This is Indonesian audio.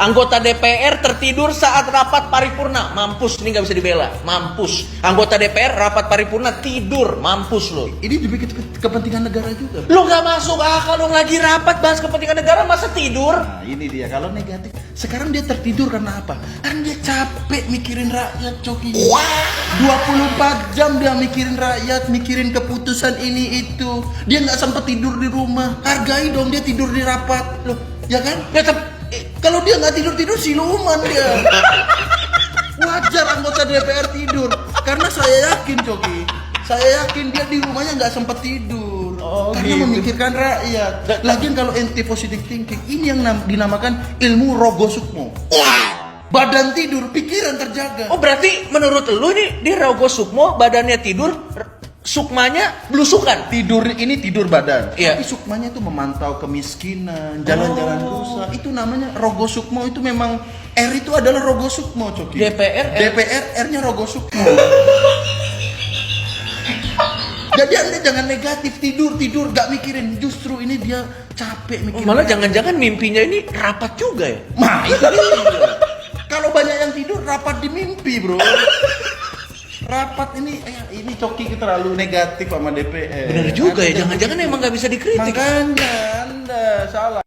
Anggota DPR tertidur saat rapat paripurna. Mampus, ini nggak bisa dibela. Mampus. Anggota DPR rapat paripurna tidur. Mampus lo. Ini demi kepentingan negara juga. Lo nggak masuk akal dong, lagi rapat bahas kepentingan negara masa tidur? Nah ini dia, kalau negatif. Sekarang dia tertidur karena apa? Karena dia capek mikirin rakyat, Coki. 24 jam dia mikirin rakyat, mikirin keputusan ini itu. Dia nggak sempat tidur di rumah. Hargai dong dia tidur di rapat. Loh, ya kan? Ya Kalau dia nggak tidur siluman dia. Wajar anggota DPR tidur. Karena saya yakin, Coki. Saya yakin dia di rumahnya nggak sempat tidur. Karena gitu. memikirkan rakyat. Lagian kalau ente positive thinking, ini yang dinamakan ilmu Rogo Sukmo. Badan tidur, pikiran terjaga. Oh berarti menurut lu ini dia Rogo Sukmo, badannya tidur, sukmanya belusukan. Tidur ini tidur badan. Iya. Tapi sukmanya itu memantau kemiskinan, jalan-jalan rusak. Itu namanya Rogo Sukmo. Itu memang R itu adalah Rogo Sukmo, Coki. DPR R-nya Rogo Sukmo. Jadi Anda jangan negatif, tidur gak mikirin. Justru ini dia capek mikirin. Malah jangan-jangan mimpinya ini rapat juga ya? Nah itu dia. Kalau banyak yang tidur rapat di mimpi, bro. Rapat ini Coki terlalu negatif sama DPR. Bener juga ya, jangan-jangan emang gak bisa dikritik. Makanya Anda salah.